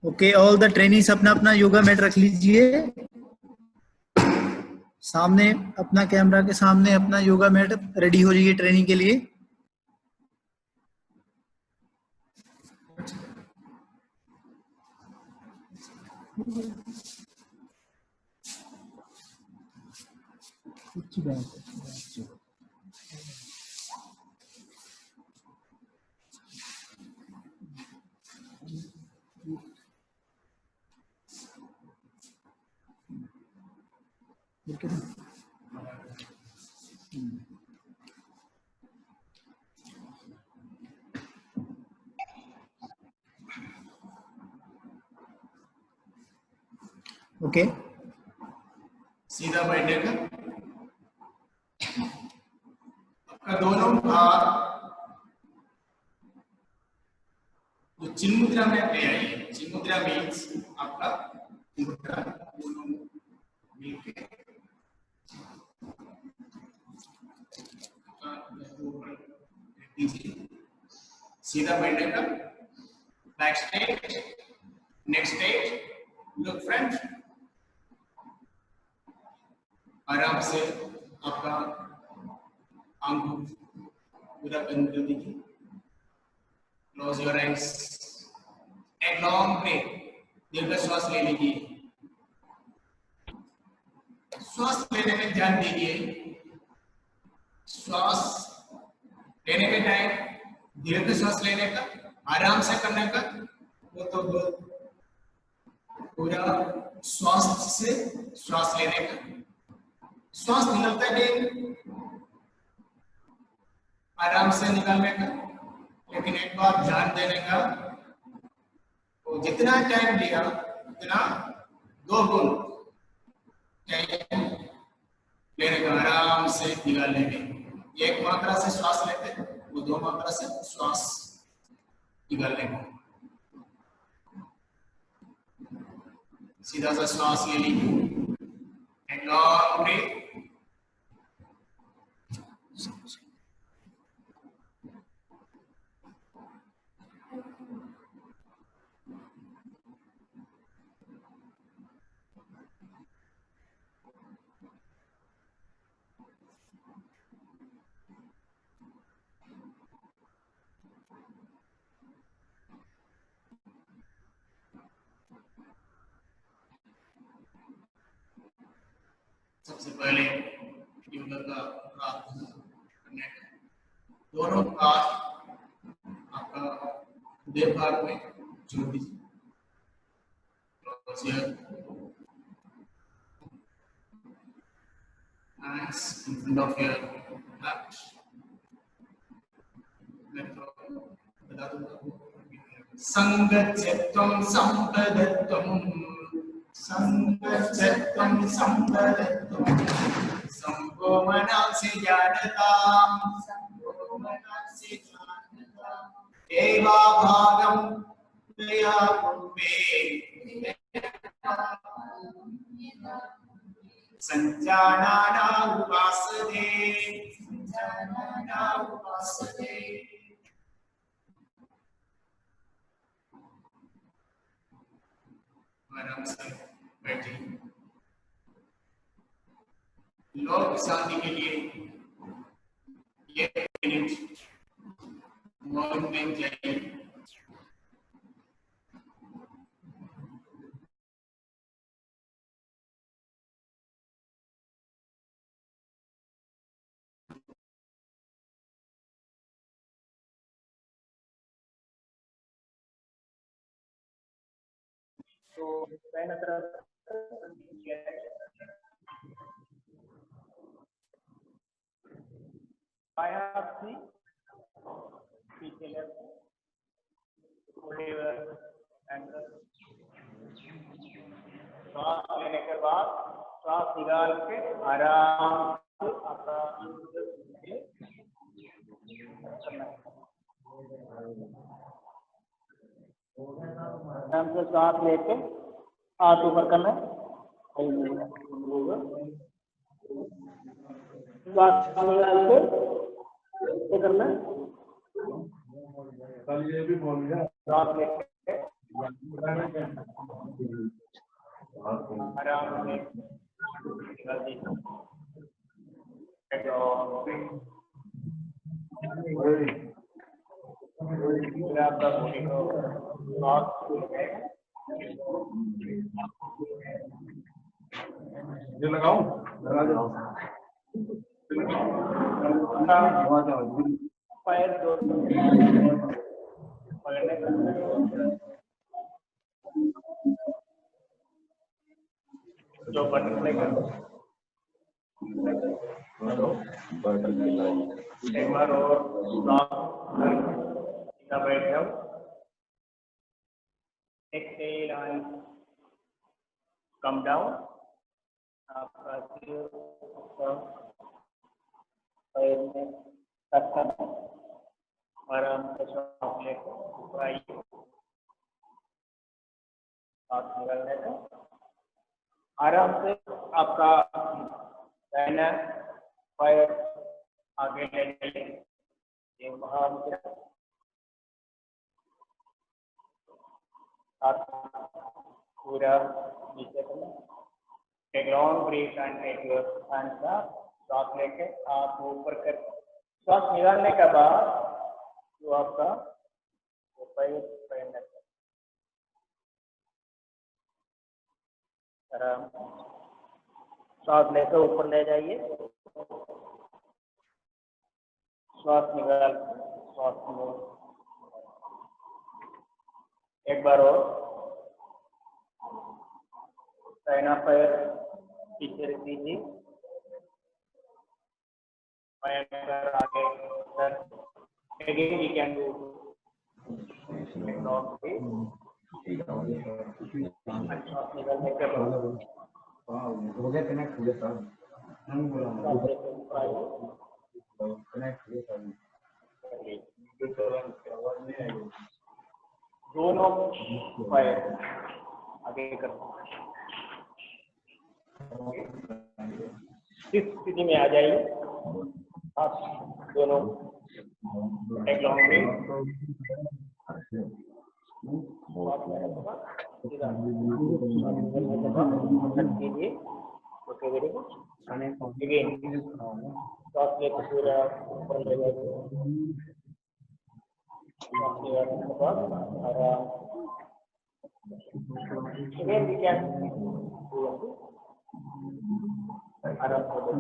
Okay, all the trainings अपना अपना yoga mat रख लीजिए सामने, अपना कैमरा के सामने अपना योगा मैट रेडी हो जाइए ट्रेनिंग के लिए। ओके, सीधा बैठने का, आपका दोनों हाथ जो चिन्ह मुद्रा में ले आइए। चिन्ह मुद्रा मीन्स आपका मुद्रा दोनों मिलके सीधा बैठने का, बैक स्ट्रेट, नेक स्ट्रेट, लुक फ्रंट। आराम से आपका आंख पूरा बंद कर दीजिए। क्लोज योर आइज, एक लॉन्ग ब्रेथ, दीर्घ श्वास ले लीजिए। श्वास लेने में ध्यान दीजिए। श्वास लेने के टाइम दीर्घ श्वास लेने का, आराम से करने का, वो तो पूरा श्वास से श्वास लेने का। श्वास निकलते भी आराम से निकालने का, लेकिन एक बार ध्यान देने का, तो जितना टाइम लिया उतना 2 गुण टाइम लेने का, आराम से निकालने के। एक मात्रा से श्वास लेते वो 2 मात्रा से श्वास निकालने का। सीधा सा श्वास ले लीजिए, एक लॉन्ग ब्रेथ। सबसे पहले योगा का प्रार्थना करने का, दोनों हाथ आपका हृदय भाग में जोड़ दीजिए। Hands in front of your heart. बता दूंगा। संगच्छत्वं संपदत्वं, संगच्छत्वं संपदत्वं, संगो मनसि जानताम्, संगो मनसि जानताम्, एवा भागं दया कुर्वे, संजानाना उपासते, संजानाना उपासते। आराम से बैठिए। लोक शांति के लिए 1 मिनट मौन में जाइए। तो पहला तरफ बायां पीछे लेफ्ट श्वास लेने के बाद श्वास निकाल के आराम से आराम से सांस लेके हाथ ऊपर करना है ये करना ये भी बोल गया आराम में ये लगाऊं लगा दो फायर दो जो बटरफ्लाई कर एक बार और बैठ जाओ exhale and come down आपका पैर में टक्कर आराम से सांस लेकर ऊपर आइए सांस निकालने का आराम से आपका दाहिना पैर आगे ले जाइए ये महामुद्रा पूरा नीचे करना take long breath and take your hands up सांस लेके आप ऊपर कर सांस निकालने के बाद जो आपका पैर आराम सांस लेकर ऊपर ले जाइए श्वास निकाल श्वास एक बार और दाहिना पैर पीछे रख दीजिए पैर आगे again we can do long way निकालने के बाद हो गया कनेक्ट हो गया सर हम बोला कनेक्ट हो गया सर दोनों पैर आगे कर इस स्थिति में आ जाइए आप दोनों एक लॉन्ग ब्रेक कीजिए ओके वेरी गुड अगेन सांस लेकर पूरा ऊपर ले जाइए आराम again we can आराम से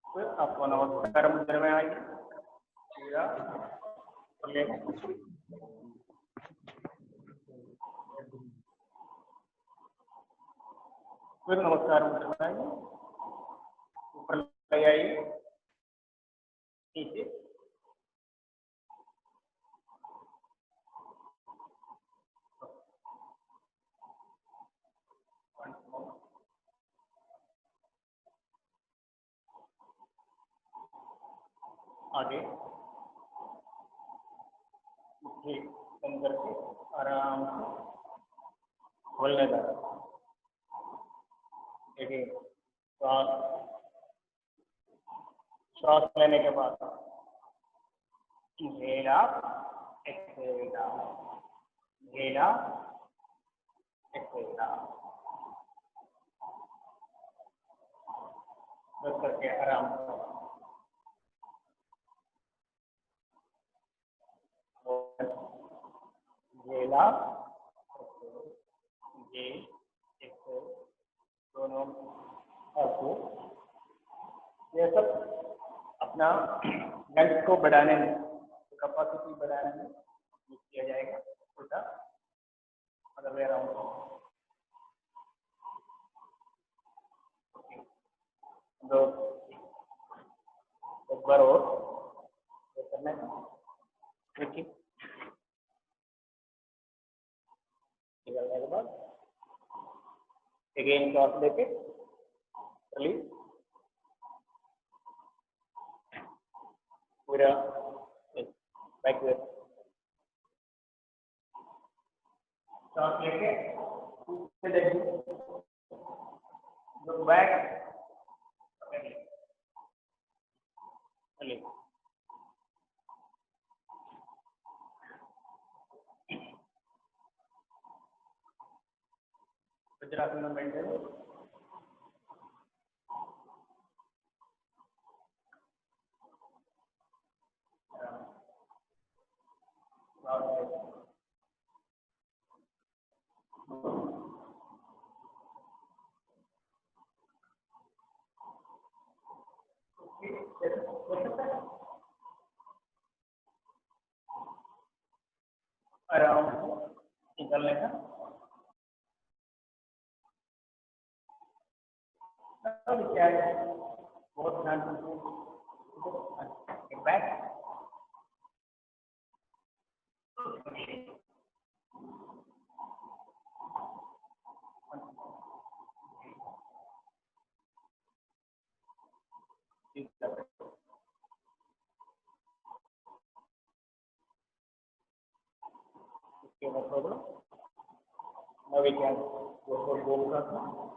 फिर आपको नमस्कार मुद्रा में आएंगे फिर नमस्कार मुद्रा में आएंगे ऊपर ले आइए नीचे आगे अंदर से आराम से खोलने का देखिए श्वास लेने के बाद inhale up exhale down inhale up exhale down बस करके आराम inhale up inhale exhale दोनों आपको ये सब अपना लंग्स को बढ़ाने में कैपेसिटी बढ़ाने में यूज किया जाएगा उल्टा अदर वे अराउंड तो एक बार और करना है देखिए निकलने के बाद अगेन श्वास लेके रिलीज पूरा बैक सांस लेके लुक बैक वज्रासन में मेंटेन आराम से निकलने का क्या है बहुत ध्यान back no problem. Now we can go for Gomukhasana.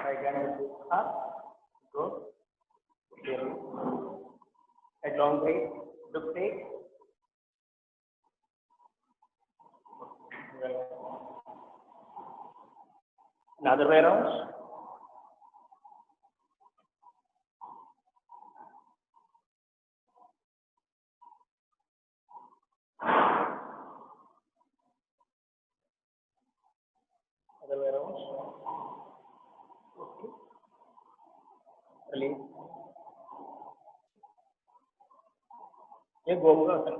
I can do up, go, a long breath, look take. Another way around. Other way around. Okay. Release. ये गोमुखासन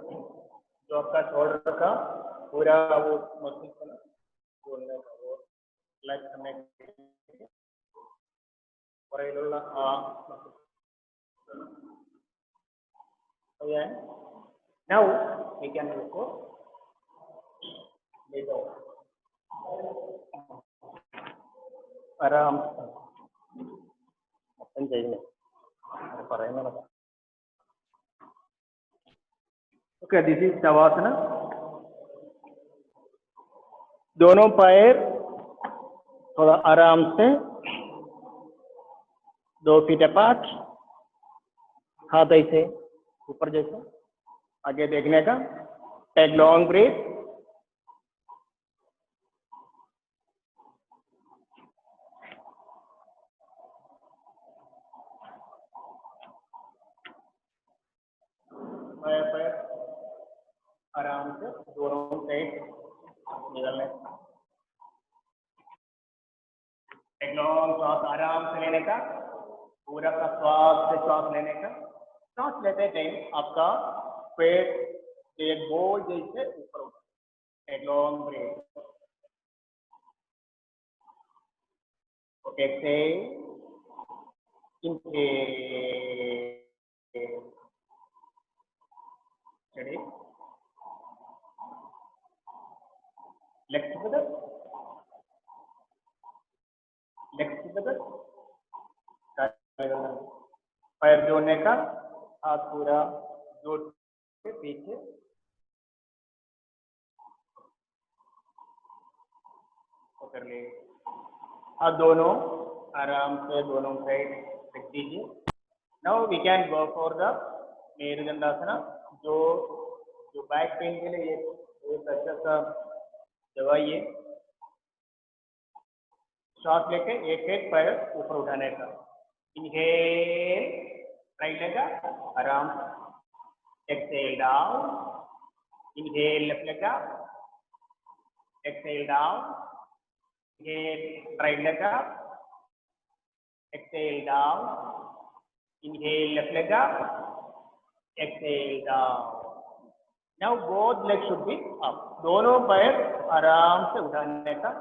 जो आपका शोल्डर का पूरा वो मस्तिष्क है बोलने का वो लाइक करने പുറയിലുള്ള ആ again now we can go for lay down आराम अपन ചെയ്യുന്നു പറയുന്നതാണ് ओके दिस इज शवासना दोनों पैर थोड़ा आराम से 2 फीट अपार्ट हाथ ऐसे ऊपर जैसे आगे देखने का टेक लॉन्ग ब्रीथ पैर आराम से दोनों साइड निकलने एक लॉन्ग श्वास आराम से लेने का पूरा का श्वास लेने का सांस लेते टाइम आपका पेट एक बोल जैसे ऊपर उठा एक लॉन्ग ब्रेथ ओके से चढ़े लेफ्ट टुगेदर पैर जोड़ने का हाथ पूरा जोड़ के पीछे पकड़ ले हाथ दोनों आराम से दोनों साइड रख दीजिए now we can go for the merudandasana जो बैक पेन के लिए एक अच्छा सा दवाई है श्वास लेके एक पैर ऊपर उठाने का इनहेल राइट लेग आराम exhale down inhale left leg exhale down inhale right leg exhale down inhale left leg exhale down now both leg should be up दोनों पैर आराम से उठाने का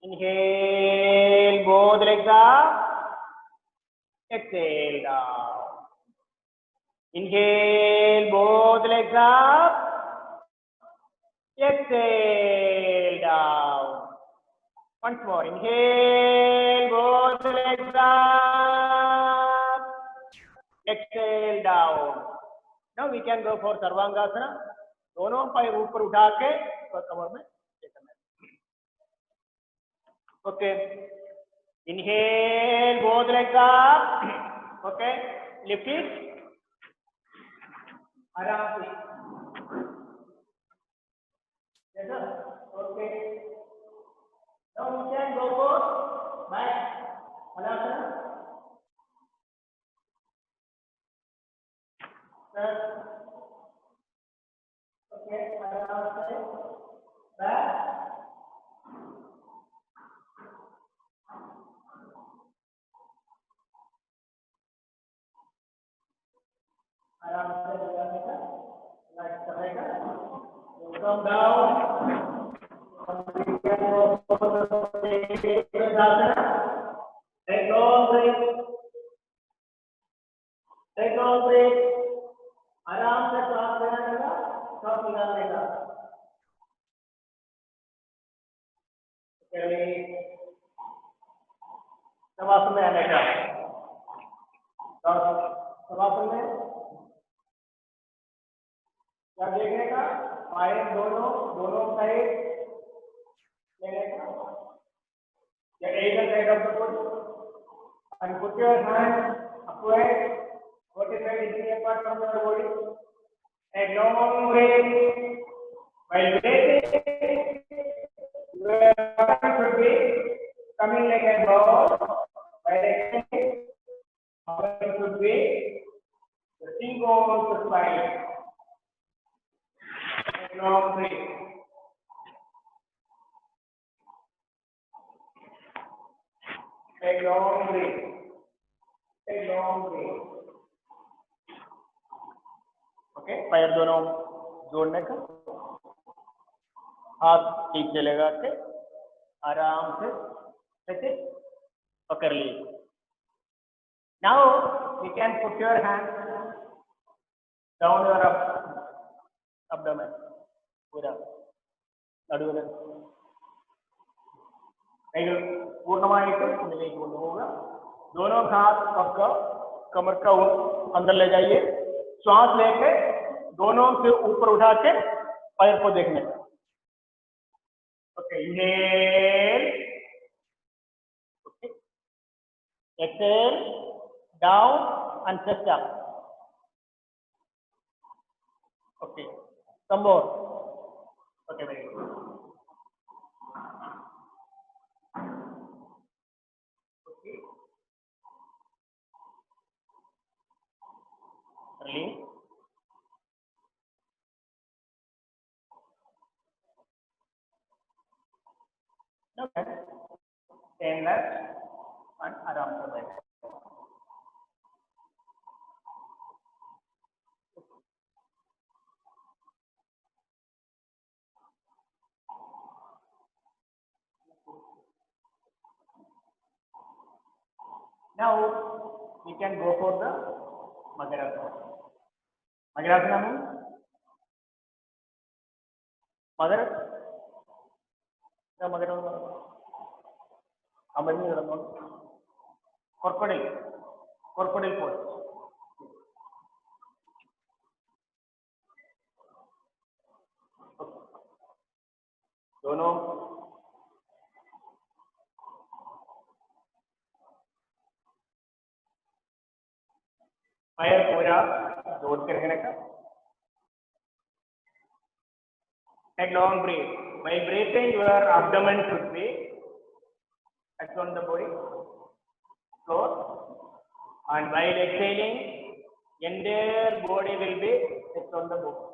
inhale both legs up exhale down inhale both legs up Exhale down. Once more. Inhale, both the legs up. Exhale down. Now we can go for Sarvangasana. दोनों पैर ऊपर उठा के कमर में Okay. Inhale, both legs up. Okay. Lift it. आराम से. Yes, sir. Okay. Now you can go for back. Halasana. Sir. Okay. आराम से. Back. आराम से लगाने का, लाइट करेगा, come down, take long breath, आराम से सांस लेने का, सांस निकालने का, चलिए, शवासन में आने का, शवासन में क्या देखने का पैर दोनों साइड लेने का या either side of the foot and put your hand upward 45 inches apart from your body. A long breath. While breathing, your body should be coming like a ball. While exhaling, it should be the thing goes to spine. Long breath. Take long breath. Take long breath. Okay. पैर दोनों जोड़ने का. हाथ पीछे लगा के आराम से ऐसे पकड़ लीजिए. Now you can put your hand down your abdomen. पूरा नडुवल कൈകൾ പൂർണ്ണമായിട്ട് ഉള്ളിലേക്ക് കൊണ്ടുപോവുക. दोनों हाथ आपका कमर का अंदर ले जाइए. श्वास लेके दोनों से ऊपर उठा के पैर को देखने का. Okay. Inhale. Okay. Exhale down and chest up. Okay. some more. Okay, very good. Okay. Release. Okay. Stand left and आराम से बैठ. Now we can go for the Magarasana. Magarasana means mother. The Magarasana. Amani Ramon. Crocodile pose. दोनों पैर पूरा जोड़ के रखने का. Take long breath. By breathing, your abdomen should be touch on the body floor, and while exhaling, entire body will be touch on the body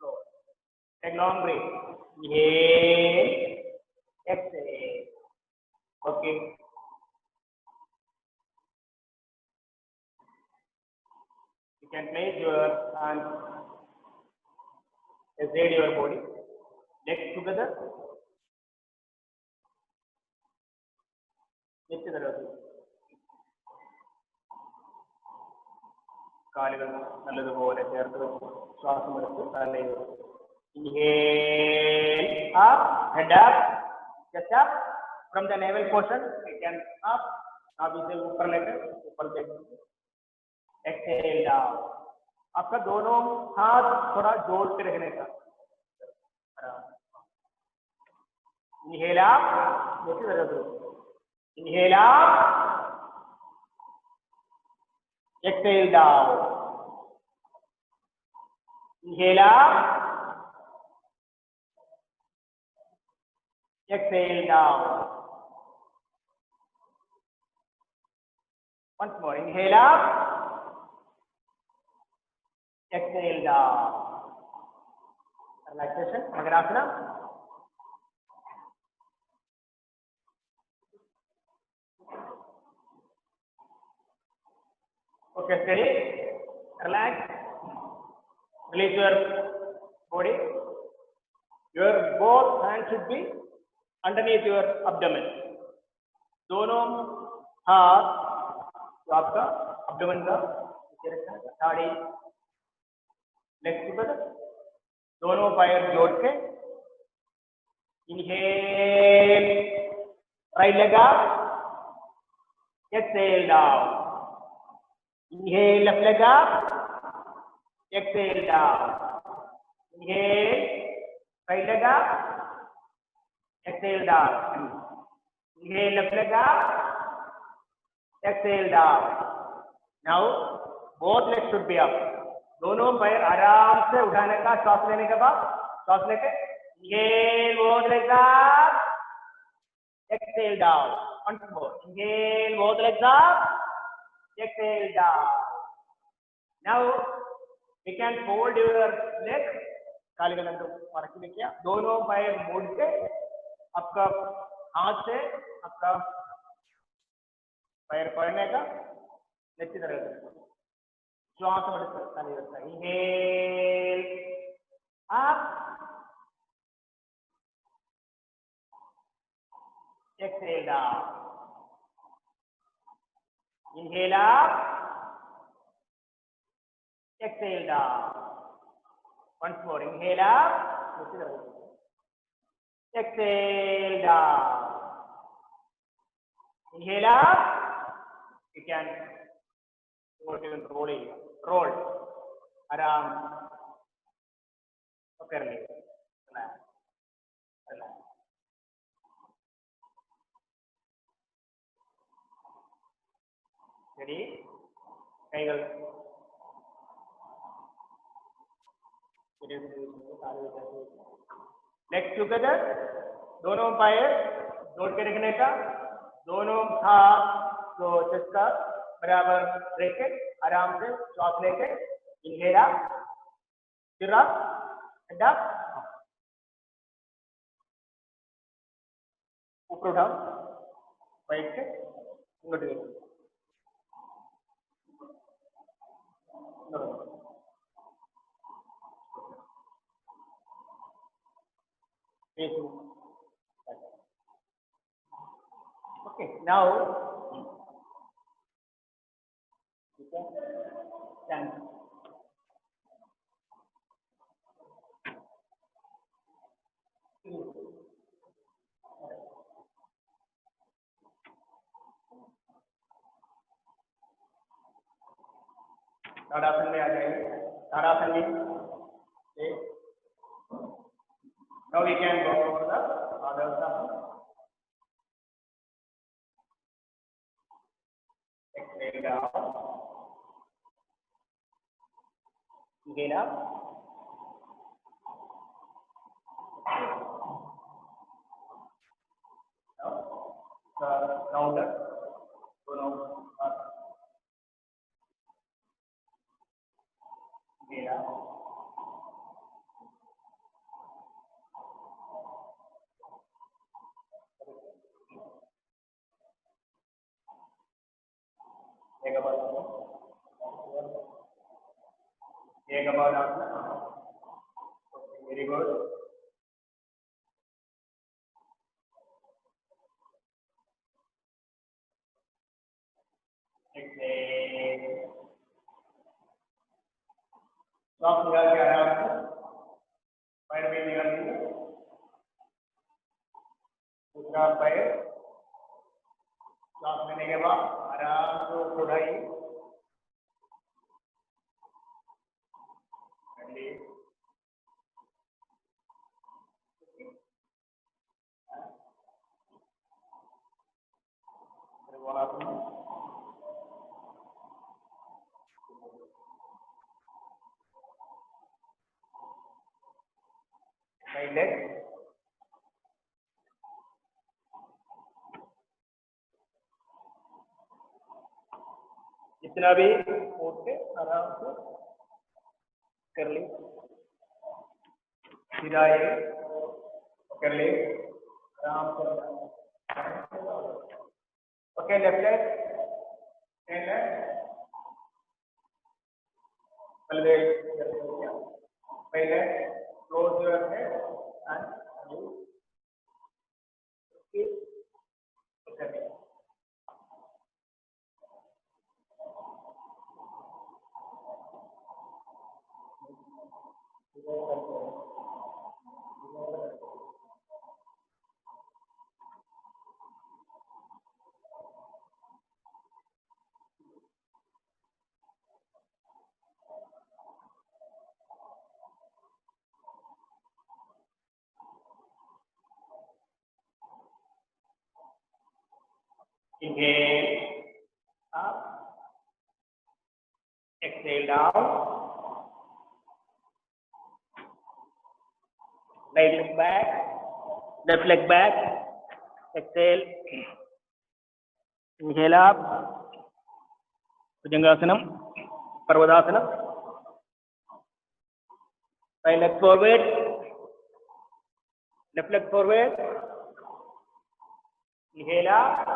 floor. Take long breath. Inhale, exhale. Okay. You can place your hands inside your body, legs together, next together. കാലുകൾ നല്ലതുപോലെ ചേർത്ത് വെച്ച് ശ്വാസം എടുത്ത് തലയിൽ Inhale up, head up, chest up. From the navel portion, we can up. अब इसे ऊपर लेकर ऊपर देखेंगे. Exhale down. आपका दोनों हाथ थोड़ा जोड़ के रखने का. Inhale up. देखिए जरा तो. Inhale up. Exhale down. Inhale up. Exhale down. Once more. Inhale up. Exhale down. Relaxation. Nagarasana. Okay, steady. Relax. Release your body. Your both hands should be underneath your abdomen. दोनों हाथ जो आपका abdomen का sari legs together. दोनों पैर जोड़ के. Inhale. Right leg up. Exhale down. Inhale, left leg up. Exhale down. Inhale, right leg up. Exhale down. Inhale, left leg up. Exhale down. Now, both legs should be up. दोनों पैर आराम से उठाने का. श्वास लेने के बाद श्वास लेके. Inhale, both legs up. Exhale down. Once more. Inhale, both legs up. Exhale down. Now we can fold your legs. काली गलत फर्क नहीं किया. दोनों पैर मोड़ के आपका हाथ से आपका पैर पकड़ने का. अच्छी तरह से श्वास बढ़ता काली रहता है. Inhale up. Exhale down. Inhale up. Exhale down. Once more. Inhale up. Exhale down. Inhale up. You can go to rolling. Roll. Around. Okay. Relax. Relax. Ready? Kaigal. Legs together. दोनों पैर जोड़ के रखने का. दोनों हाथ को चेस्ट का बराबर रखे आराम से श्वास लेके. Inhale up. Sit up. Head up. ऊपर उठाओ. बैठ के घुटने. Okay, now you can stand. ताड़ासन में आ जाइए. ताड़ासन में. Now we can go for the other side. Exhale down. Inhale up. Now the rounder. दोनों inhale up. एक बार वेरी गुड. श्वास निकाल के आराम से पैर भी निकाल देंगे, दूसरा पैर सांस लेने के बाद आराम से उठाइए, right leg, जितना भी उठ के आराम से कर ले, सीधा ये कर ले, आराम से। ओके, लेफ्ट लेग, पहले close your head and you okay. Inhale up, exhale down, right leg back, left leg back, exhale, inhale up, Bhujangasanam, Parvadasanam, right leg forward, left leg forward, inhale up,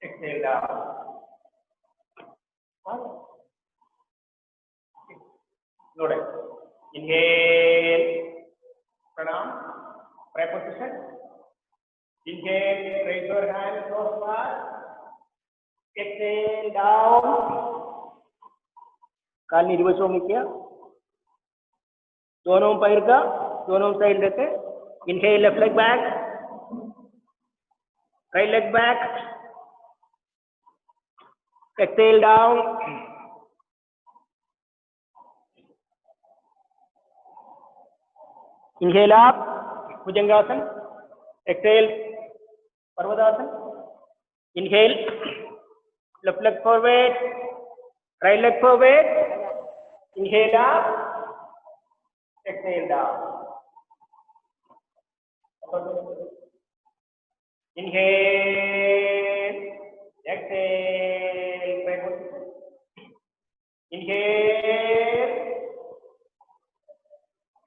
exhale down. Noted. Inhale, pranam, prayer position. Inhale, raise your hand, close fast. Exhale down. काल निर्वचन में किया, दोनों पैर का दोनों side लेते, inhale left leg back, right leg back, exhale down, inhale up, Bhujangasana, exhale, Parvadasana, inhale, left leg forward, right leg forward, inhale up, exhale down. Inhale, exhale, back position. Inhale,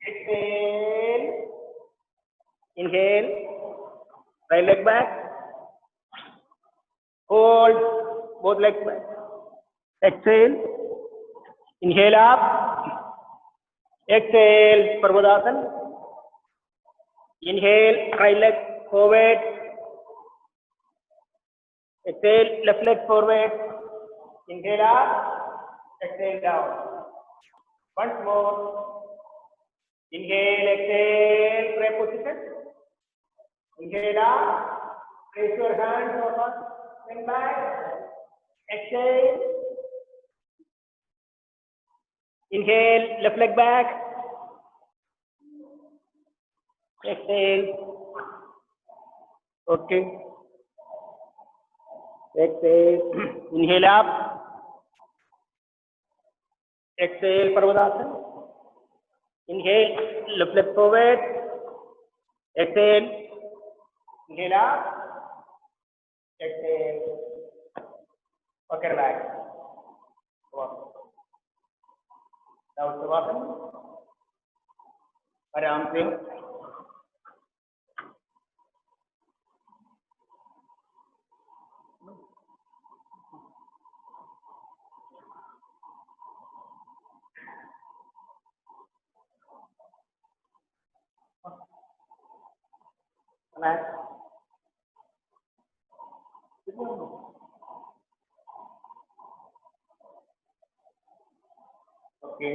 exhale, inhale, right leg back, hold both legs back, exhale, inhale up, exhale, Parvadasana, inhale, right leg forward, exhale, left leg forward, inhale up, exhale down. Once more, inhale, exhale, prayer position, inhale up, place your hands over, bend back, exhale, inhale, left leg back, exhale, okay, exhale, inhale up, exhale, Parvadasana, inhale, left leg forward, exhale, inhale up, exhale, okay, relax. Now Savasana, आराम से relax. Okay.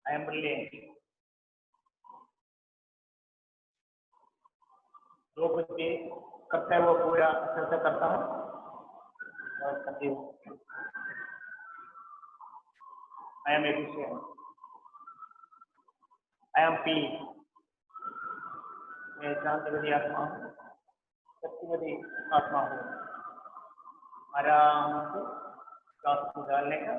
I am brilliant. जो कुछ भी करता है वो पूरा अच्छे से करता हूँ और करती हूँ। I am efficient. I am peace. मैं शांतिवादी आत्मा हूँ, शक्तिवादी आत्मा हूँ। आराम से सांस निकालने का,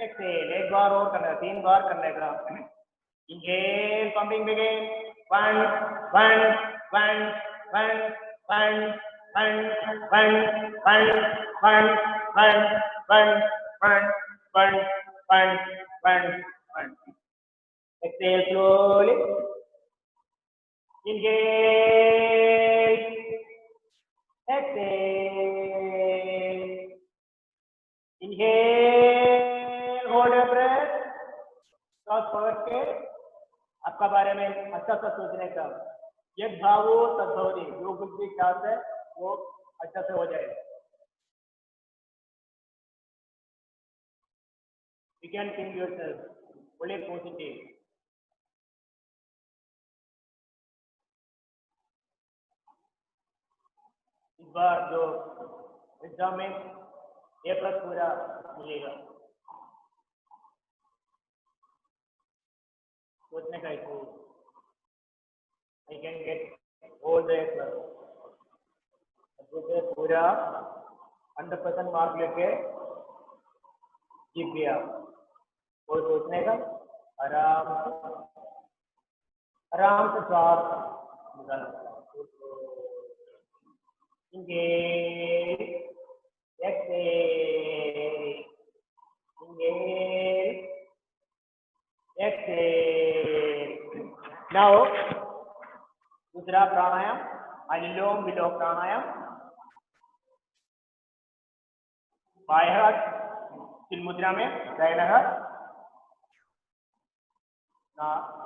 एक्सेल, एक बार और करना है, 3 बार करने का। Inhale, pumping begin. 1, 1, 1, 1, 1, 1, 1, 1, 1, 1, 1, 1, 1, 1, 1, 1. Exhale slowly. Inhale. Exhale. Inhale. Hold your breath. सांस पकड़ के आपका बारे में अच्छा सा सोचने का। यद भावो तद्भवति, जो कुछ भी ख्याल है वो अच्छा से हो जाएगा। You can think yourself only positive. इस बार जो एग्जाम में A+ पूरा मिलेगा, सोचने का issue. I can get all the A+. पूरा 100% मार्क लेके जीत गया। और सोचने का, आराम से श्वास निकालना। Inhale, exhale, inhale, exhale. Now, दूसरा प्राणायाम अनुलोम विलोम प्राणायाम। बाएं हाथ चिन्ह मुद्रा में, दाहिना हाथ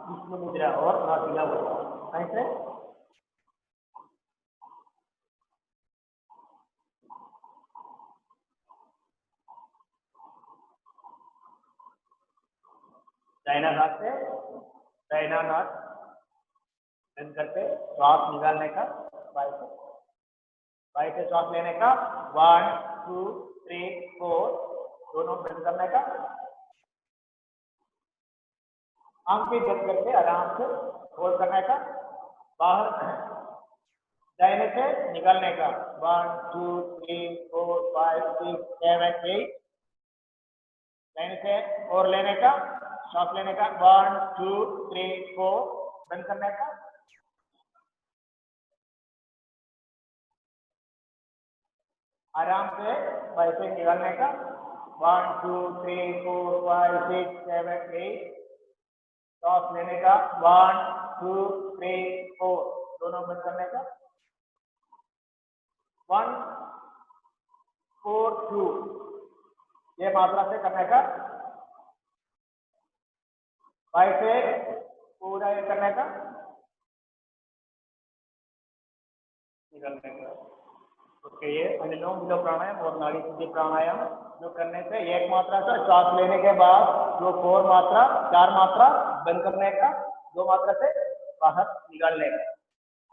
विष्णु मुद्रा और नासिका मुद्रा। ऐसे दाहिना हाथ से दाहिना हाथ बंद करके श्वास निकालने का, बाएं से श्वास लेने का। 1, 2, 3, 4 दोनों बंद करने का। आंखें बंद करके आराम से होल्ड करने का। बाहर दाहिने से निकालने का। 1, 2, 3, 4, 5, 6, 7, 8 दाहिने से और लेने का, श्वास लेने का। 1, 2, 3, 4 बंद करने का। आराम से वैसे निकालने का। 1, 2, 3, 4, 5, 6, 7, 8 श्वास लेने का। 1, 2, 3, 4 दोनों बंद करने का। 1, 4, 2 ये मात्रा से करने का। वैसे पूरा ये करने का, निकलने का। ओके, ये अनुलोम विलोम प्राणायाम और नाड़ी शुद्धि प्राणायाम जो करने से एक मात्रा से श्वास लेने के बाद जो 4 मात्रा 4 मात्रा बंद करने का, 2 मात्रा से बाहर निकालने का।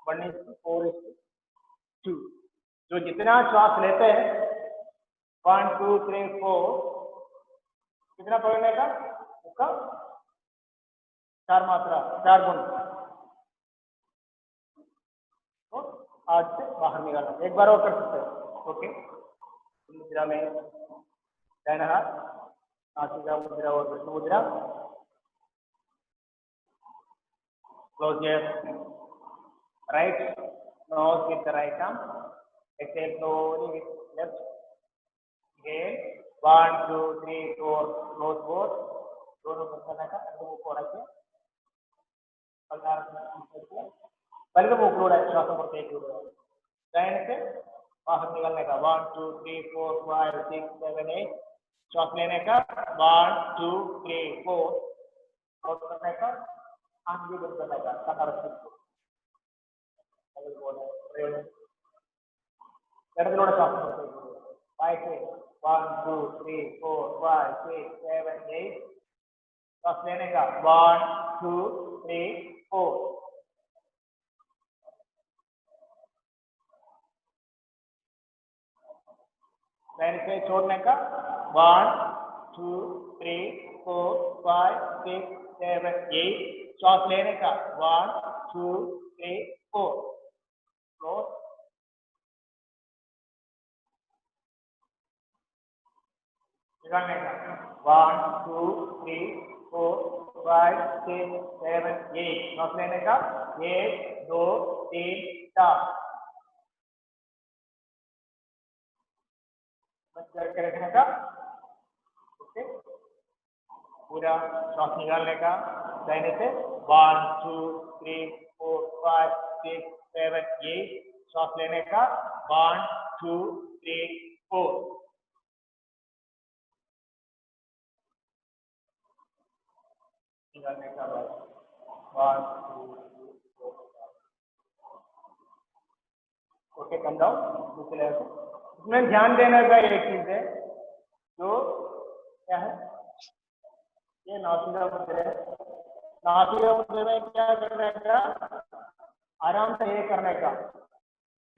1:4:2 जो जितना श्वास लेते हैं 1, 2, 3, 4 कितना पकड़ने का, उसका 4 मात्रा 4 गुण आज से बाहर निकालना। एक बार और कर सकते हैं। ओके, मुद्रा में दाहिना हाथ नासिका मुद्रा और विष्णु मुद्रा। Close your right nose with the right arm. Exhale slowly with left. Inhale 1, 2, 3, 4 close both दोनों बंद करने का। मुंह को रखिए, पहले मुंह खोला है, श्वास पर टेक लो। दाहिने से बाहर निकालने का। 1, 2, 3, 4, 5, 6, 7, 8 श्वास लेने का। 1, 2, 3, 4 और करने का। आंखें बंद करने का। श्वास 1 2 3 4 5 6 7 8 श्वास लेने का 1 2 3 4 लाइन से छोड़ने का 1 2 3 4 5 6 7 8 श्वास लेने का 1 2 3 4 क्लोज निकालने का 1 2 3 4 5 6 7 8 श्वास लेने का 1 2 3 4 करके रखने का ओके पूरा श्वास निकालने का दाहिने से 1 2 3 4 5 6 7 8 श्वास लेने का 1 2 3 4 निकालने का बाद 1 2 3 4 ओके कम डाउन दूसरे इसमें ध्यान देने का एक चीज है जो क्या है ये नासिका मुद्रा है नासिका मुद्रा में क्या करने का आराम से ये करने का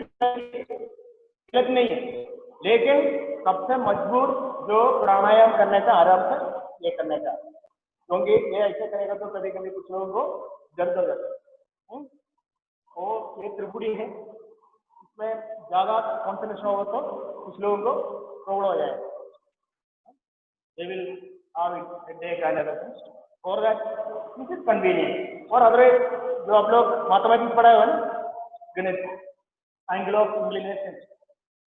गलत नहीं है लेकिन सबसे मजबूत जो प्राणायाम करने का आराम से ये करने का क्योंकि ये ऐसे करेगा तो कभी कभी कुछ लोगों को दर्द हो जाता है और ये त्रिपुटी है इसमें ज्यादा कॉन्सेंट्रेशन होगा तो कुछ लोगों को प्रॉब्लम हो जाएगा they will have it headache and other things for that this is convenient और otherwise जो आप लोग मैथमेटिक्स पढ़ा हुआ ना गणित angle of inclination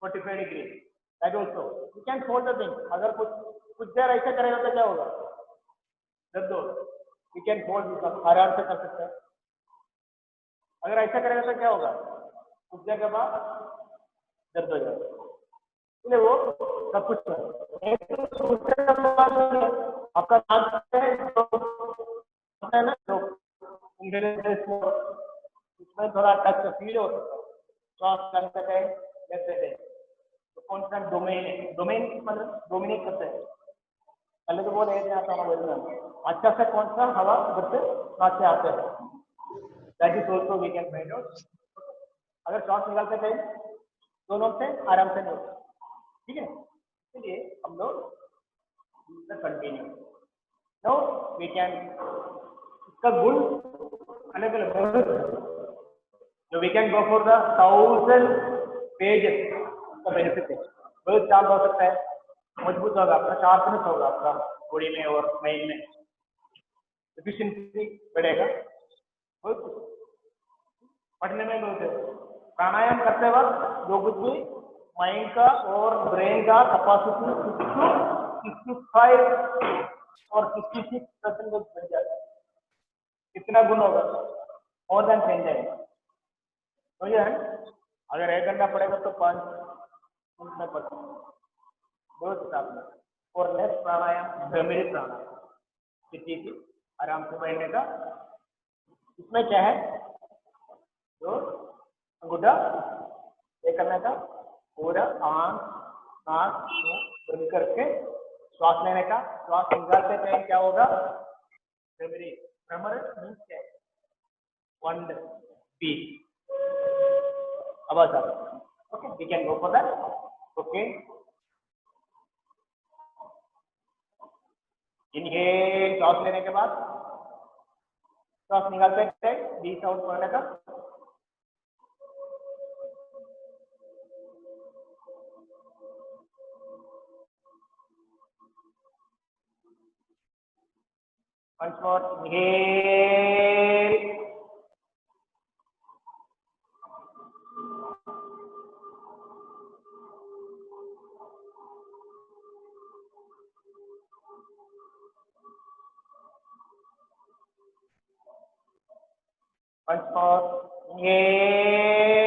45 degree that also you can solve the thing अगर कुछ देर ऐसा करेगा तो क्या होगा दर्द होगा you can solve this आराम से कर सकते हैं अगर ऐसा करेगा तो क्या होगा कुछ देर के बाद दर्द हो जाएगा इसलिए वो सब कुछ आपका है ना तो इसमें थोड़ा टच फील हो सकता है श्वास करते हैं लेते हैं तो कौन सा डोमेन है डोमेन मतलब डोमिनेट करते हैं पहले तो बोल रहे थे अच्छा से कौन सा हवा उधर से सांस से आते हैं that is also we can find out अगर श्वास निकालते थे दोनों से आराम से नहीं ठीक है इसलिए हम लोग कंटिन्यू नो वी कैन इसका गुण अलग अलग जो we can go for the 1000 pages का बेनिफिट है बहुत चार्ज हो सकता है मजबूत होगा आपका शार्पनेस होगा आपका बॉडी में और माइंड में एफिशिएंसी बढ़ेगा बहुत पढ़ने में बहुत है प्राणायाम करते वक्त जो कुछ भी माइंड का और ब्रेन का कैपेसिटी 65 और 66% बन जाता है कितना गुण होगा मोर देन 10 जाएगा तो ये अगर 1 घंटा पड़ेगा तो 5 मिनट में पड़ता बहुत हिसाब में और नेक्स्ट प्राणायाम भ्रमरी प्राणायाम किसी की आराम से बैठने का इसमें क्या है जो अंगूठा ये करने का पूरा आंख नाक मुंह बंद करके श्वास लेने का श्वास निकालते टाइम क्या होगा भ्रमरी भ्रमर मीन्स क्या है वंडर पीस आवाज आता okay we can go for that okay inhale श्वास लेने के बाद श्वास निकालते टाइम डी साउंड करने का once more inhale once more inhale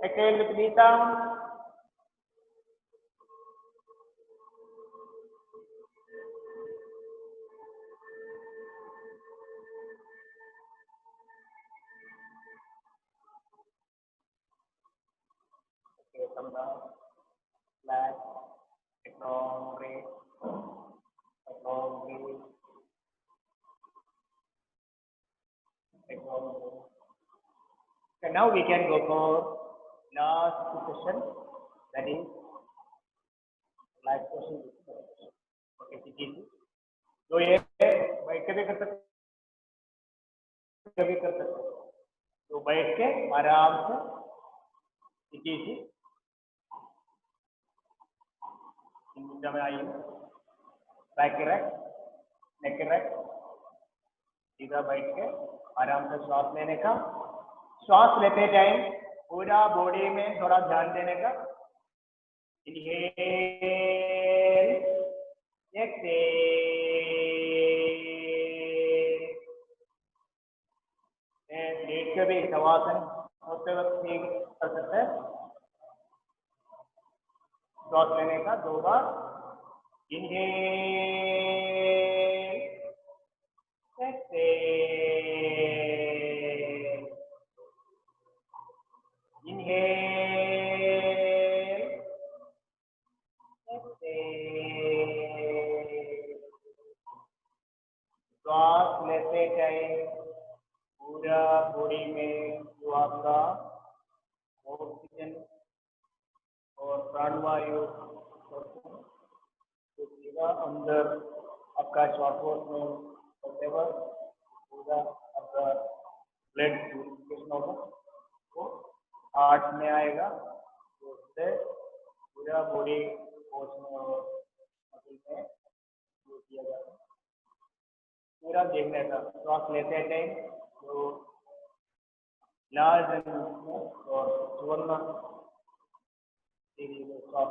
exhale with the sound come down, flat, So now we can go for last session, that is relaxation. Okay, CTC. तो ये बैठ के भी कर सकते, कभी कर सकते, तो बैठ के आराम से CTC मुद्रा में आइए, बैक रख, नेक रख, सीधा बैठ के आराम से श्वास लेने का, श्वास लेते टाइम पूरा बॉडी में थोड़ा ध्यान देने का, इनहेल, एक्सहेल, लेट के भी शवासन होते वक्त ठीक कर सकते हैं, श्वास लेने का 2 बार, इनहेल, एक्सहेल, इनहेल, एक्सहेल, श्वास लेते टाइम पूरा बॉडी में जो आपका ऑक्सीजन और प्राणवायु जो सीधा अंदर आपका श्वासोच्छ्वास में होते वक्त पूरा आपका ब्लड प्यूरिफिकेशन होगा, वो हार्ट में आएगा, तो उससे पूरा बॉडी पहुंचने और मसल में यूज किया जाता है। पूरा देखने का श्वास लेते टाइम जो लाल रंग में और सुवर्ण श्वास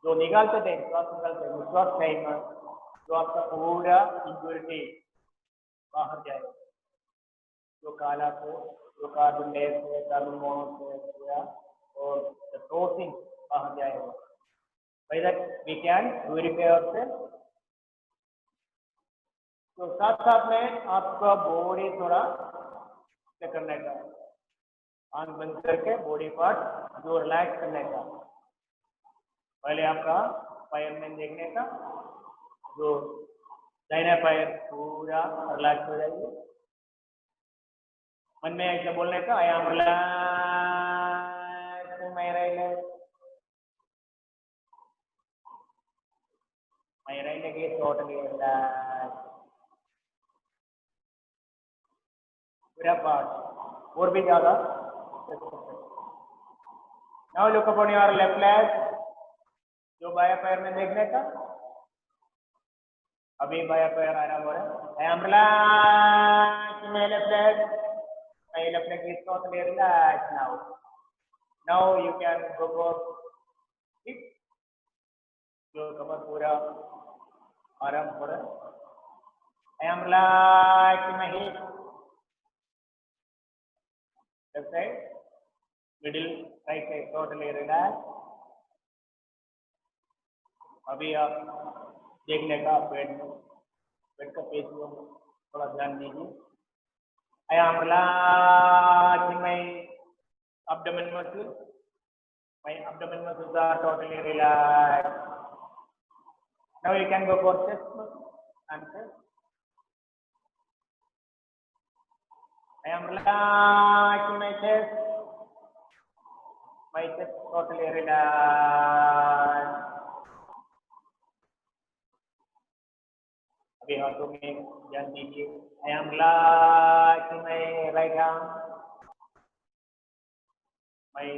जो निकालते थे श्वास निकालते निश्वास टाइम जो आपका पूरा इम्प्योरिटी बाहर जाएगा, जो काला से जो कार्बन डाइऑक्साइड कार्बन मोनोऑक्साइड पूरा और टॉक्सिन बाहर जाएगा। By that we can purify ourselves. तो साथ साथ में आपका बॉडी थोड़ा करने का, आंख बंद करके बॉडी पार्ट जो रिलैक्स करने का, पहले आपका पैर में देखने का, जो दाहिना पैर पूरा रिलैक्स हो जाएगी, मन में ऐसे बोलने का I am relax, my right leg is totally relax, पूरा पार्ट और भी ज्यादा। Now look upon your left leg, जो बाया पैर में देखने का, अभी बाया पैर आराम हो रहा है, I am relax my left leg, my left leg is totally relax now. Now you can go for hip, जो कमर पूरा आराम हो रहा है, I am relax my hip, left side, middle right side totally relax. अभी आप देखने का पेट का पेशियों में थोड़ा ध्यान दीजिए, I am relaxing my abdomen muscle, my abdomen muscles are totally relaxed. Now you can go for chest muscle and chest. I am relaxing my chest, totally relaxed. अभी हाथों में ध्यान दीजिए, I am relaxing my right arm, my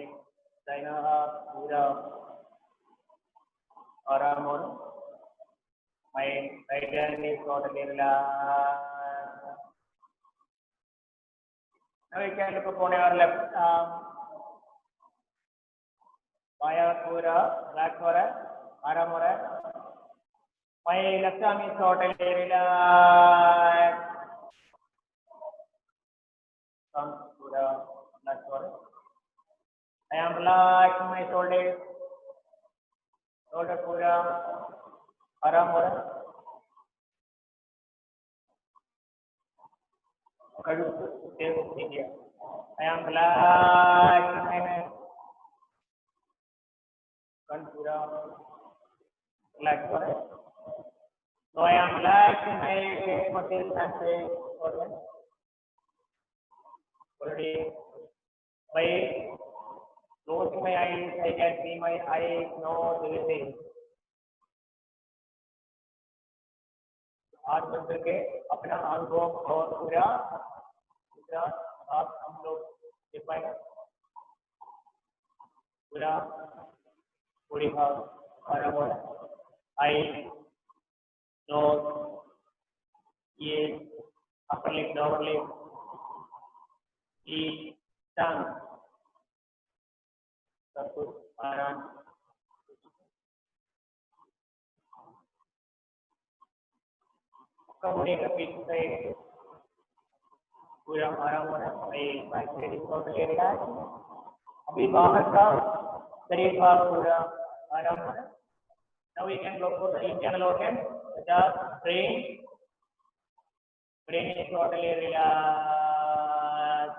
दाहिना हाथ पूरा आराम हो, my right hand is totally relaxed. Now you can look upon your left arm, बायां पूरा रिलैक्स हो रहा है, आराम हो रहा है, my left arm is totally relaxed, पूरा रिलैक्स हो रहा है, I am relaxing my shoulders, shoulder पूरा आराम हो रहा है, I am relaxing my neck, पूरा रिलैक्स हो रहा है, so I am relaxing my chest muscles and face organ. Already by closing my eyes, I can see my eyes, nose, everything. आँख बंद करके अपना आंखों और पूरा पूरा आप हम लोग देख पाएगा पूरा पूरी भाग आराम हो रहा है आई नोज ये अपर लिप लोअर लिप ई टंग सब कुछ आराम कब होने का पीछे पूरा आराम हो रहा है अभी बाहर का शरीर भाग पूरा आराम हो रहा है now we can go for the internal organ such as brain is totally relaxed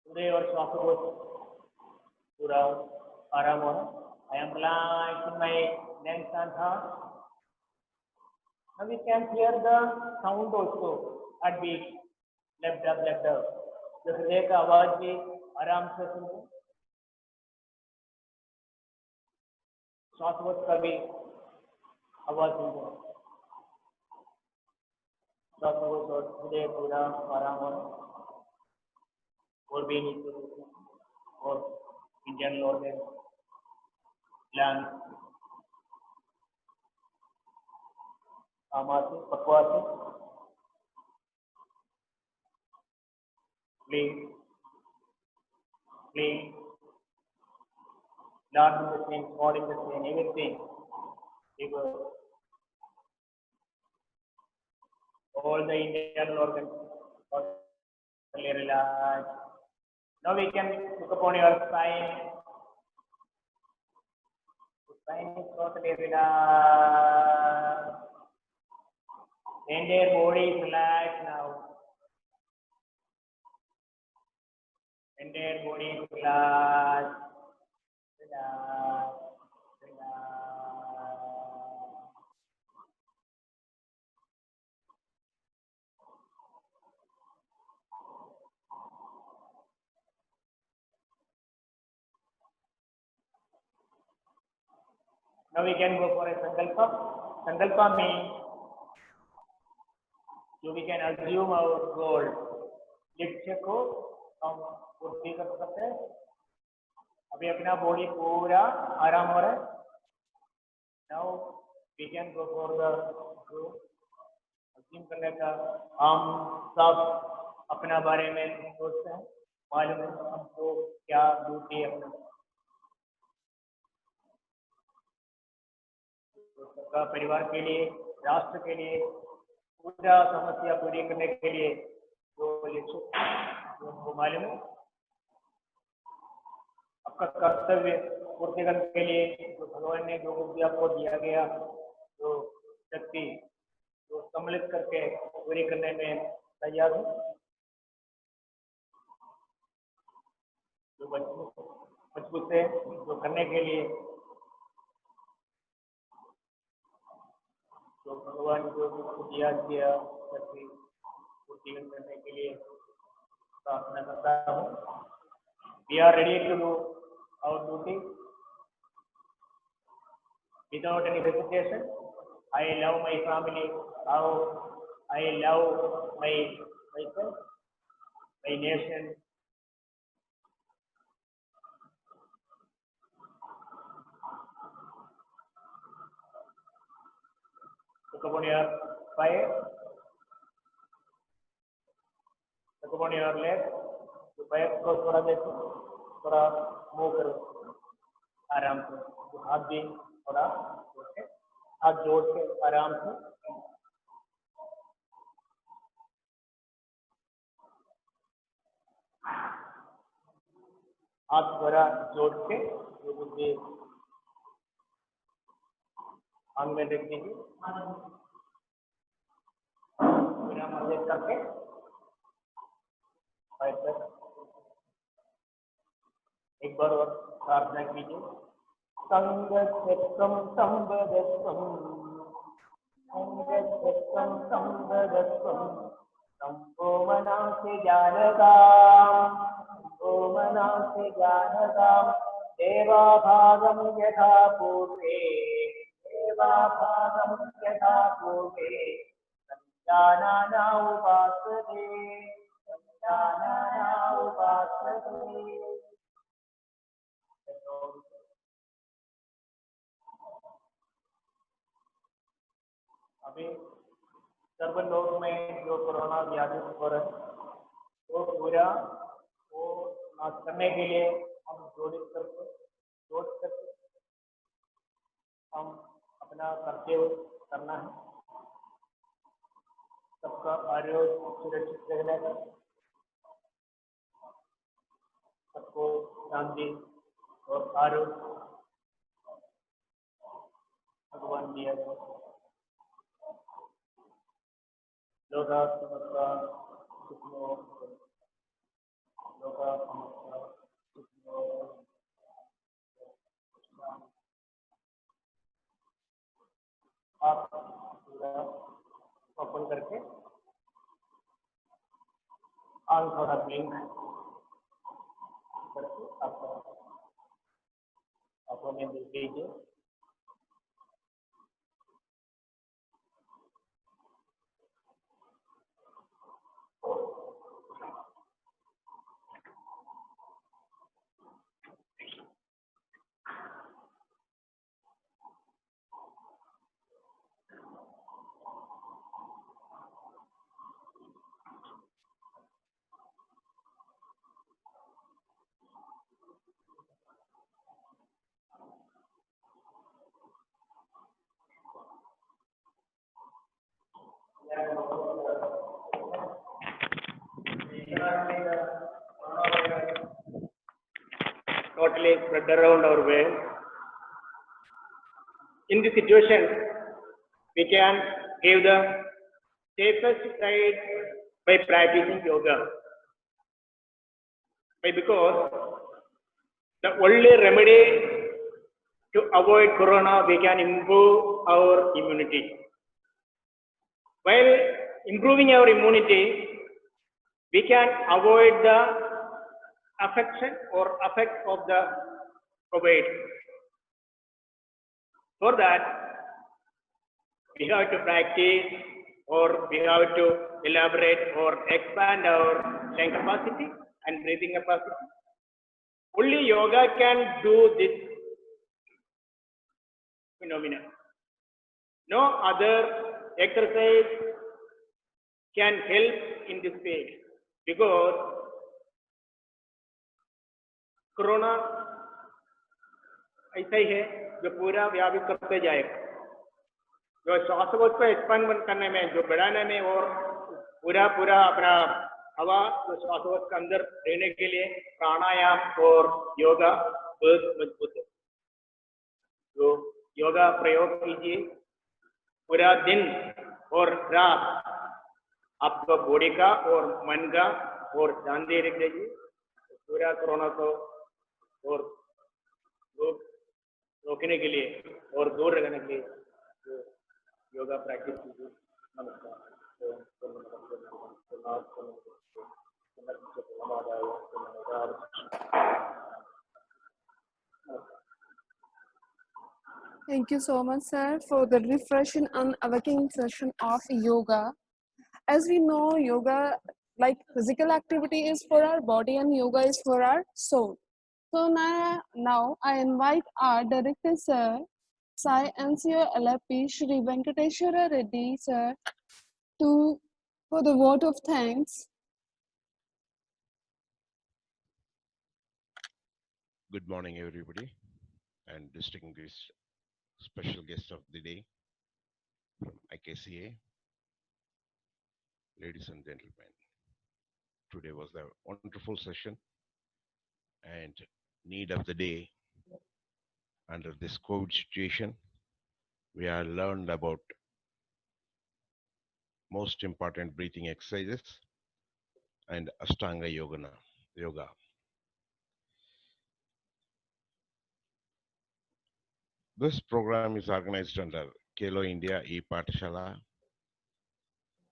today और श्वासोच्छ्वास पूरा आराम हो रहा है I am relaxing my lungs and heart. Now we can hear the sound also at beat, left up, left up. जो हृदय का आवाज भी आराम से सुनते श्वासोच्छ्वास का भी आवाज सुनते श्वासोच्छ्वास और हृदय पूरा आराम हो और भी नीचे और इंडियन ऑर्गन लंग आमाशय पक्वाशय spleen, large intestine, small intestine, everything, liver, all the internal organs are totally relaxed. Now we can look upon your spine. The spine is totally relaxed. The entire body is relaxed now. Entire body is relaxed. Relax, relax. Now we can go for a sankalpa. Sankalpa means so we can assume our goal. लक्ष्य को हम पूर्ति कर सकते हैं अभी अपना body पूरा आराम हो रहा है now we can go for the अज्यूम करने का हम सब अपना बारे में सोचते हैं मालूम है हमको क्या ड्यूटी है अपना सबका परिवार के लिए राष्ट्र के लिए पूरा समस्या पूरी करने के लिए जो लक्ष्य आपको मालूम है आपका कर्तव्य पूर्ति करने के लिए जो भगवान ने जो बुद्धि आपको दिया गया जो शक्ति जो सम्मिलित करके पूरी करने में तैयार हो जो मजबूत है जो करने के लिए जो भगवान जो दिया गया शक्ति पूर्ति करने के लिए प्रार्थना करता हूँ We are ready to do our duty without any hesitation. I love my family, how I love myself, my nation. Look upon your fire. Look upon your leg. पैर को थोड़ा देखो थोड़ा मूव करो आराम से तो हाथ भी थोड़ा हाथ जोड़ के आराम से हाथ थोड़ा जोड़ के जो बुद्धि आंग में रख दीजिए बिना मदद करके पैर तक एक बार और प्रार्थना कीजिए संगत्वं संवदत्वं संगत्वं संवदत्वं संभो मनांसि जानतां देवाभागं यथा पूर्वे संजानाना उपासते अभी सर्व लोग में जो कोरोना व्याधि हो रहा है वो पूरा वो नाश करने के लिए हम जोड़ करके हम अपना कर्तव्य करना है। सबका आरोग्य सुरक्षित रहने का, सबको शांति और आरोग्य भगवान दिया है। लोका समस्ता सुखिनो लोका समस्ता सुखिनो। आप पूरा ओपन करके आंख थोड़ा ब्लिंक करके आपका आंखों में देख लीजिए। Totally spread around our way. In this situation, we can give the safest side by practicing yoga. Because the only remedy to avoid corona, we can improve our immunity. While improving our immunity, we can avoid the affection or effect of the COVID. For that, we have to practice or we have to elaborate or expand our lung capacity and breathing capacity. Only yoga can do this phenomenon. No other exercise can help in this phase because corona ऐसा ही है जो पूरा व्यापित करते जाएगा। जो श्वासकोश को expand करने में, जो बढ़ाने में और पूरा अपना हवा जो श्वासकोश के अंदर रहने के लिए प्राणायाम और योगा बहुत मजबूत है। तो योगा प्रयोग कीजिए, पूरा दिन और रात आपका बॉडी का और मन का और शांति रख लीजिए। पूरा कोरोना को और रोकने के लिए और दूर रखने के लिए योगा प्रैक्टिस कीजिए। नमस्कार। Thank you so much, sir, for the refreshing and awakening session of yoga. As we know, yoga, like physical activity, is for our body and yoga is for our soul. So now I invite our director, sir, Sai NCO LFP Shri Venkateshwara Reddy, sir, for the vote of thanks. Good morning, everybody, and distinguished special guest of the day from IKCA. Ladies and gentlemen, today was a wonderful session and need of the day. Under this COVID situation, we have learned about most important breathing exercises and Ashtanga yoga. This program is organized under Kelo India e-Pathshala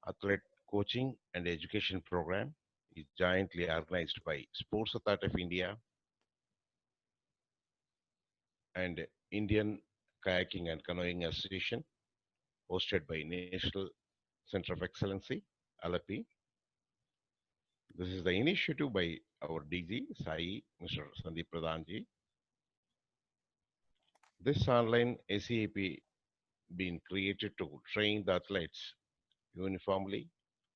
Athlete Coaching and Education Program is jointly organized by Sports Authority of India and Indian Kayaking and Canoeing Association, hosted by National Center of Excellency, Alapi. This is the initiative by our DG, Sai, Mr. Sandeep Pradhanji. This online ACAP been created to train the athletes uniformly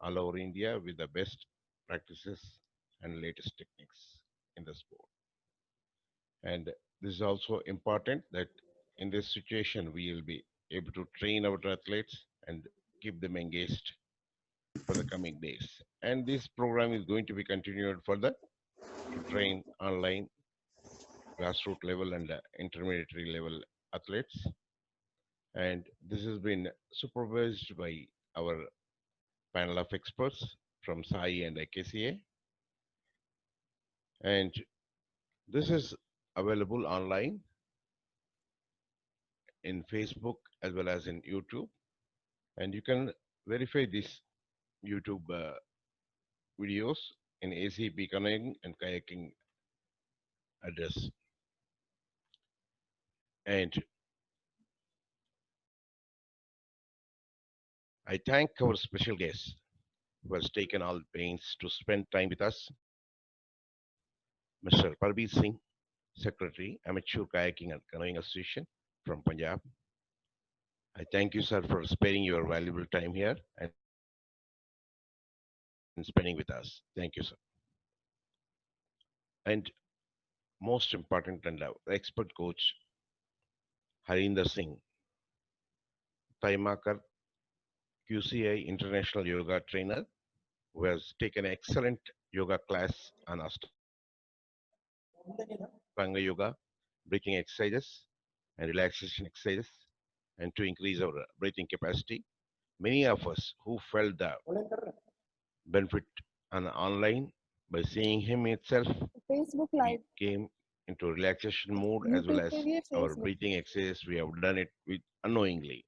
all over India with the best practices and latest techniques in the sport. And this is also important that in this situation, we will be able to train our athletes and keep them engaged for the coming days. And this program is going to be continued further to train online grassroots level and intermediate level athletes. And this has been supervised by our panel of experts from SAI and IKCA. And this is available online in Facebook as well as in YouTube. And you can verify these YouTube videos in ACP canoeing and kayaking address. And I thank our special guest who has taken all the pains to spend time with us, Mr. Parveer Singh, Secretary, Amateur Kayaking and Canoeing Association from Punjab. I thank you, sir, for sparing your valuable time here and spending with us. Thank you, sir. And most important and expert coach, Harinder Singh, Taimakar, QCI International Yoga Trainer, who has taken excellent yoga class on Ashtanga Yoga, breathing exercises and relaxation exercises, and to increase our breathing capacity. Many of us who felt the benefit on online by seeing him itself, Facebook we Live. came into relaxation mode as well as YouTube पे भी है our Facebook. breathing exercise. We have done it with unknowingly.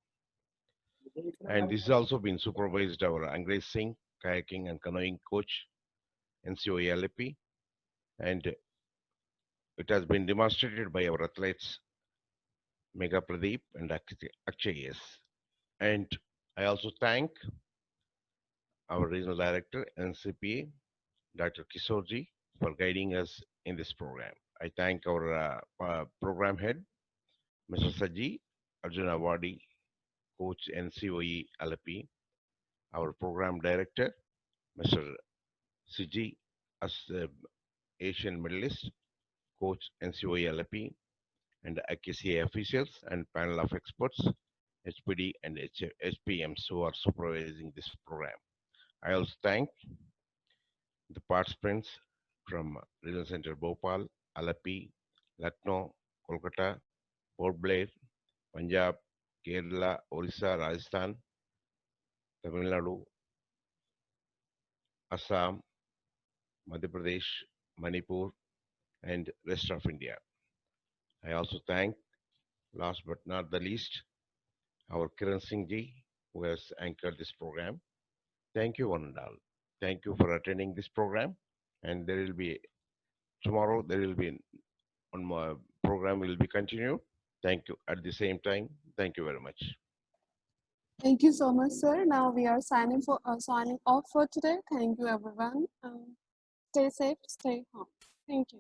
And this has also been supervised our Angrez Singh, kayaking and canoeing coach, NCOE LP. And it has been demonstrated by our athletes, Mega Pradeep and Akshay S. And I also thank our regional director, NCPA, Dr. Kisorji, for guiding us in this program. I thank our program head, Mr. Saji Arjuna Awadi, Coach NCOE LP, our program director, Mr. Siji, as Asian medalist, Coach NCOE LP, and IKCA officials and panel of experts, HPD and HPMs who are supervising this program. I also thank the participants from Regional Center Bhopal, Alapi, Lucknow, Kolkata, Port Blair, Punjab, Kerala, Orissa, Rajasthan, Tamil Nadu, Assam, Madhya Pradesh, Manipur, and rest of India. I also thank, last but not the least, our Kiran Singh ji, who has anchored this program. Thank you, one and all. Thank you for attending this program. And there will be, tomorrow, there will be one more program will be continued. Thank you at the same time. Thank you very much. Thank you so much, sir. Now we are signing off for today. Thank you, everyone. Stay safe, stay home. Thank you.